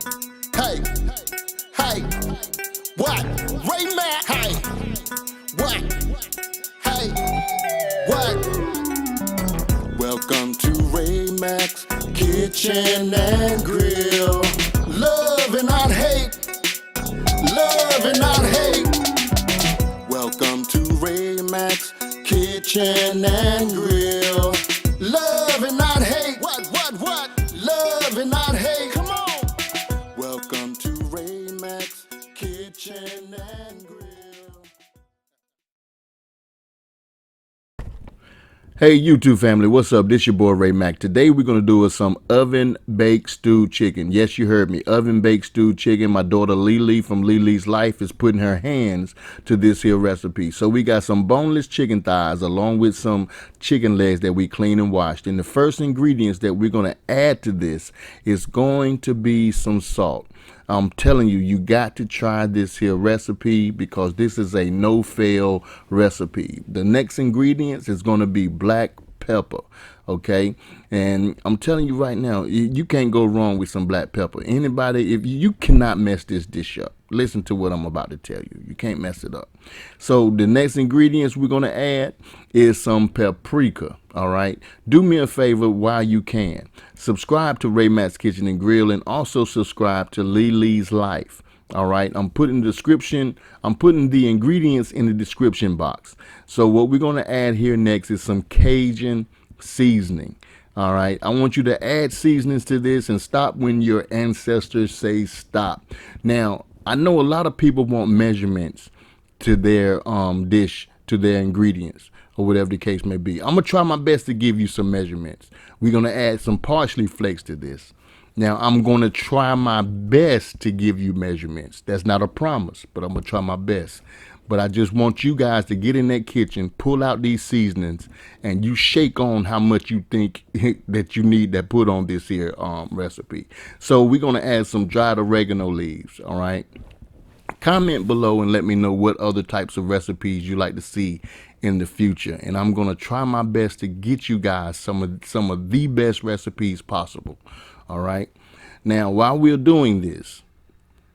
Hey, hey, what? Ray Mack, hey, what? Hey, what? Welcome to Ray Mack's Kitchen and Grill. Love and not hate. Love and not hate. Welcome to Ray Mack's Kitchen and Grill. Love and not hate. What? Love and not hate. Come on. Welcome to Ray Mack's Kitchen and Grill. Hey YouTube family, what's up? This your boy Ray Mack. Today we're going to do some oven baked stewed chicken. Yes, you heard me, oven baked stewed chicken. My daughter LELE from LELE's Life is putting her hands to this here recipe. So we got some boneless chicken thighs along with some chicken legs that we clean and washed. And the first ingredients that we're going to add to this is going to be some salt. I'm telling you, you got to try this here recipe because this is a no-fail recipe. The next ingredients is going to be black pepper, okay? And I'm telling you right now, you can't go wrong with some black pepper. Anybody, if you cannot mess this dish up. Listen to what I'm about to tell you. You can't mess it up. So the next ingredients we're going to add is some paprika, all right? Do me a favor while you can. Subscribe to Ray Mack's Kitchen and Grill and also subscribe to LELE's Life. All right, I'm putting the ingredients in the description box. So what we're going to add here next is some Cajun seasoning. All right, I want you to add seasonings to this and stop when your ancestors say stop. Now, I know a lot of people want measurements to their dish, to their ingredients, or whatever the case may be. I'm gonna try my best to give you some measurements. We're gonna add some parsley flakes to this. Now, I'm going to try my best to give you measurements. That's not a promise, but I'm going to try my best. But I just want you guys to get in that kitchen, pull out these seasonings, and you shake on how much you think that you need to put on this here recipe. So we're going to add some dried oregano leaves, all right? Comment below and let me know what other types of recipes you like to see in the future. And I'm going to try my best to get you guys some of the best recipes possible. All right. Now, while we're doing this,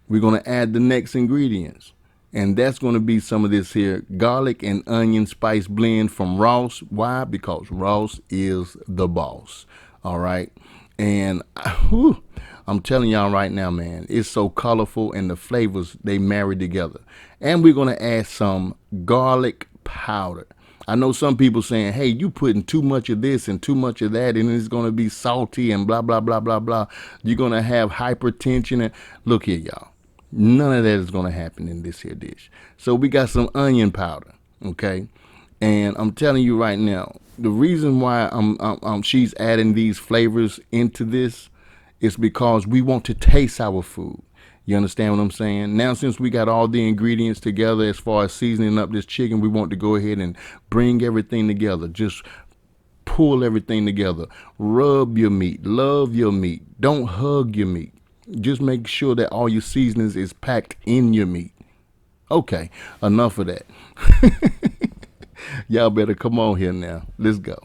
we're going to add the next ingredients. And that's going to be some of this here garlic and onion spice blend from Ross. Why? Because Ross is the boss. All right. And I'm telling y'all right now, man, it's so colorful and the flavors, they marry together. And we're going to add some garlic powder. I know some people saying, hey, you putting too much of this and too much of that, and it's going to be salty and blah, blah, blah, blah, blah. You're going to have hypertension. And look here, y'all. None of that is going to happen in this here dish. So we got some onion powder, okay? And I'm telling you right now, the reason why she's adding these flavors into this is because we want to taste our food. You understand what I'm saying? Now, since we got all the ingredients together as far as seasoning up this chicken, we want to go ahead and bring everything together. Just pull everything together. Rub your meat. Love your meat. Don't hug your meat. Just make sure that all your seasonings is packed in your meat. Okay, enough of that. Y'all better come on here now. Let's go.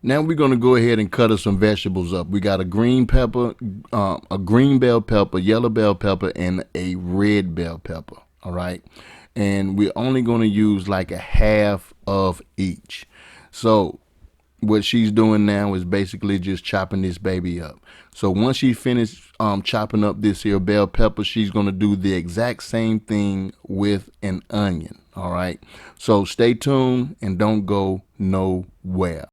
Now we're going to go ahead and cut us some vegetables up. We got a green pepper, a green bell pepper, yellow bell pepper, and a red bell pepper. All right. And we're only going to use like a half of each. So what she's doing now is basically just chopping this baby up. So once she finished chopping up this here bell pepper, she's going to do the exact same thing with an onion. All right. So stay tuned and don't go nowhere.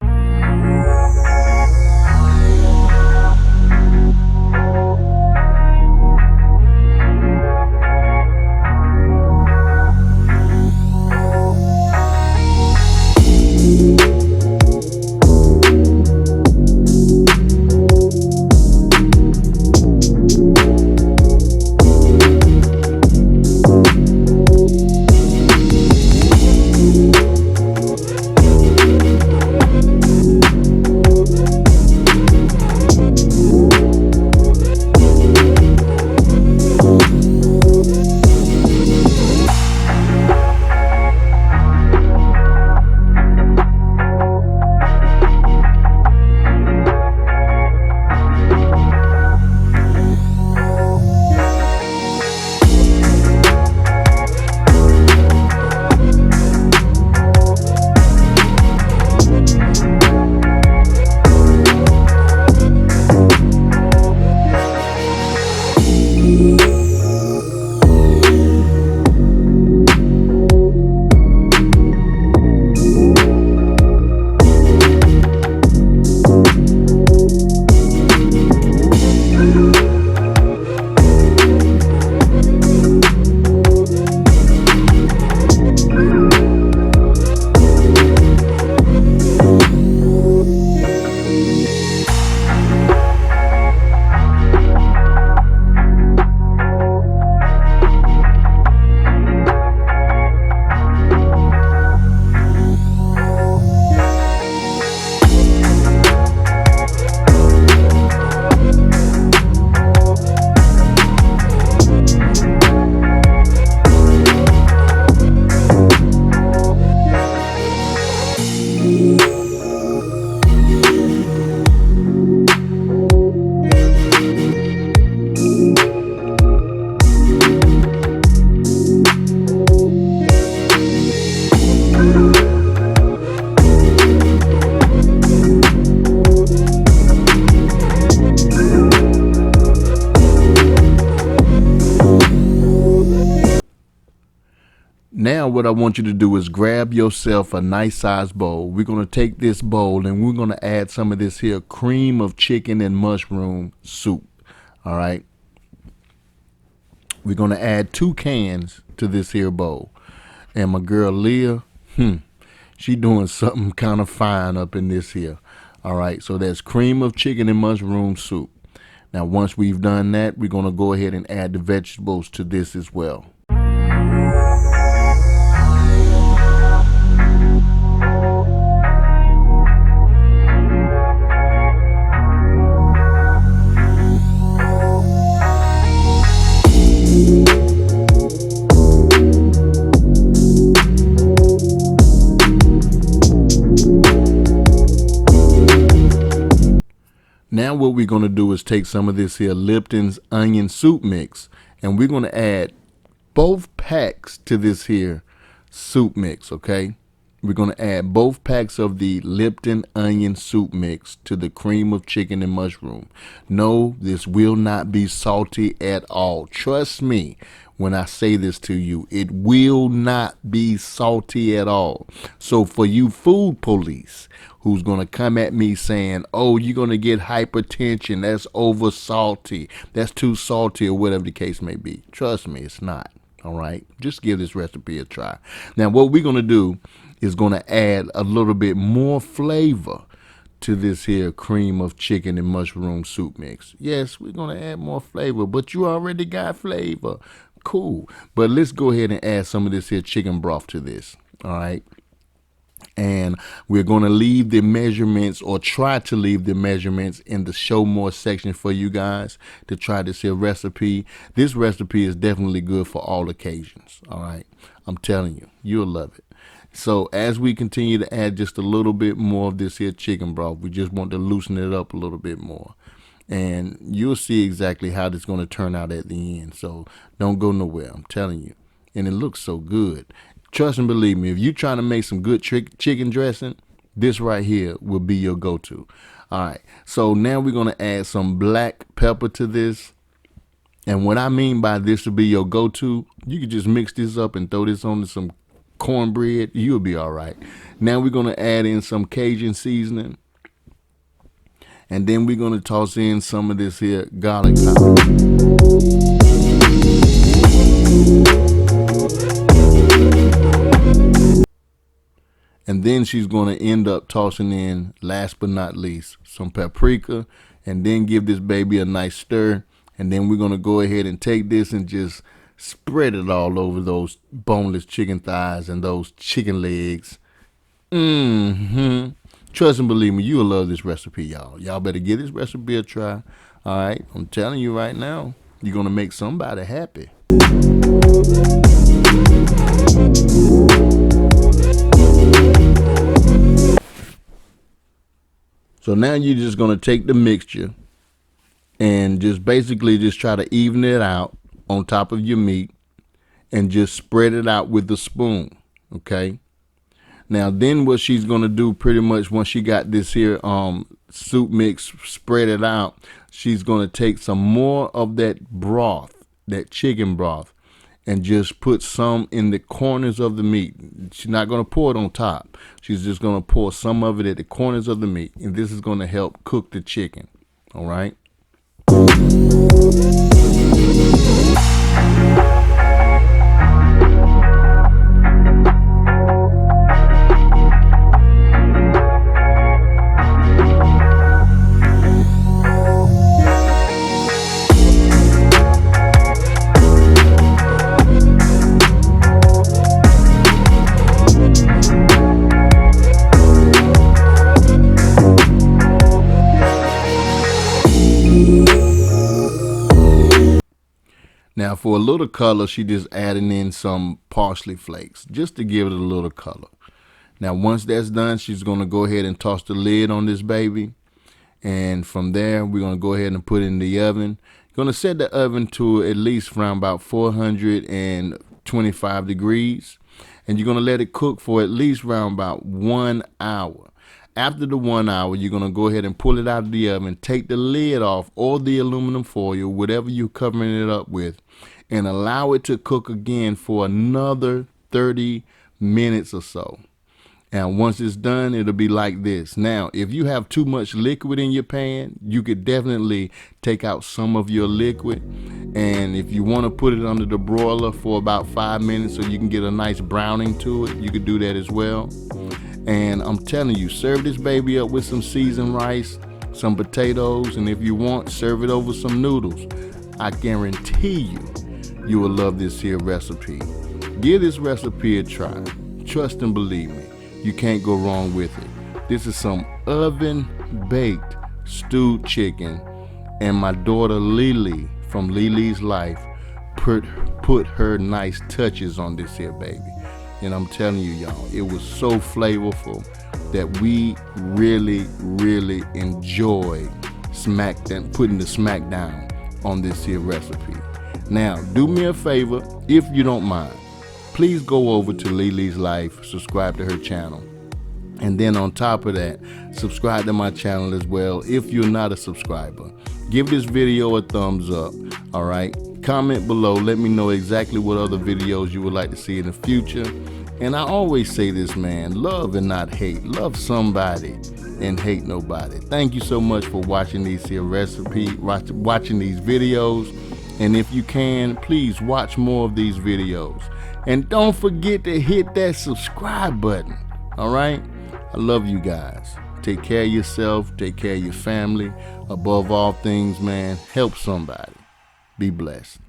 what I want you to do is grab yourself a nice size bowl. We're going to take this bowl and we're going to add some of this here cream of chicken and mushroom soup. All right. We're going to add 2 cans to this here bowl. And my girl Leah, she doing something kind of fine up in this here. All right. So that's cream of chicken and mushroom soup. Now, once we've done that, we're going to go ahead and add the vegetables to this as well. Now what we're going to do is take some of this here Lipton's onion soup mix, and we're going to add both packs to this here soup mix, okay? We're going to add both packs of the Lipton onion soup mix to the cream of chicken and mushroom. No, this will not be salty at all. Trust me when I say this to you. It will not be salty at all. So for you food police who's going to come at me saying, oh, you're going to get hypertension, that's over salty, that's too salty, or whatever the case may be. Trust me, it's not. All right, just give this recipe a try. Now what we're going to do is going to add a little bit more flavor to this here cream of chicken and mushroom soup mix. Yes, we're going to add more flavor, but you already got flavor. Cool. But let's go ahead and add some of this here chicken broth to this. All right. And we're going to leave the measurements, or try to leave the measurements, in the show more section for you guys to try this here recipe. This recipe is definitely good for all occasions. All right. I'm telling you, you'll love it. So as we continue to add just a little bit more of this here chicken broth, we just want to loosen it up a little bit more. And you'll see exactly how this is going to turn out at the end. So don't go nowhere. I'm telling you. And it looks so good. Trust and believe me, if you're trying to make some good chicken dressing, this right here will be your go-to. All right. So now we're going to add some black pepper to this. And what I mean by this will be your go-to, you can just mix this up and throw this on some cornbread. You'll be all right. Now we're going to add in some Cajun seasoning. And then we're going to toss in some of this here garlic powder. And then she's going to end up tossing in, last but not least, some paprika, and then give this baby a nice stir. And then we're going to go ahead and take this and just spread it all over those boneless chicken thighs and those chicken legs. Trust and believe me, you'll love this recipe, y'all. Y'all better give this recipe a try. All right, I'm telling you right now, you're going to make somebody happy. So now you're just going to take the mixture and just basically just try to even it out on top of your meat and just spread it out with the spoon. Okay. Now then what she's going to do pretty much once she got this here soup mix spread it out, she's going to take some more of that broth, that chicken broth, and just put some in the corners of the meat. She's not going to pour it on top. She's just going to pour some of it at the corners of the meat. And this is going to help cook the chicken. All right. Now for a little color, she just adding in some parsley flakes just to give it a little color. Now once that's done, she's going to go ahead and toss the lid on this baby. And from there, we're going to go ahead and put it in the oven. Going to set the oven to at least around about 425 degrees. And you're going to let it cook for at least around about 1 hour. After the 1 hour, you're going to go ahead and pull it out of the oven, take the lid off or the aluminum foil, whatever you're covering it up with, and allow it to cook again for another 30 minutes or so. And once it's done, it'll be like this. Now, if you have too much liquid in your pan, you could definitely take out some of your liquid. And if you want to put it under the broiler for about 5 minutes so you can get a nice browning to it, you could do that as well. And I'm telling you, serve this baby up with some seasoned rice, some potatoes, and if you want, serve it over some noodles. I guarantee you will love this here recipe. Give this recipe a try. Trust and believe me. You can't go wrong with it. This is some oven-baked stewed chicken, and my daughter LELE from LELE's Life put her nice touches on this here baby. And I'm telling you, y'all, it was so flavorful that we really, really enjoyed putting the smack down on this here recipe. Now, do me a favor, if you don't mind. Please go over to LELE's Life, subscribe to her channel. And then on top of that, subscribe to my channel as well if you're not a subscriber. Give this video a thumbs up, all right? Comment below, let me know exactly what other videos you would like to see in the future. And I always say this, man, love and not hate. Love somebody and hate nobody. Thank you so much for watching these here watching these videos. And if you can, please watch more of these videos. And don't forget to hit that subscribe button, all right? I love you guys. Take care of yourself, take care of your family. Above all things, man, help somebody. Be blessed.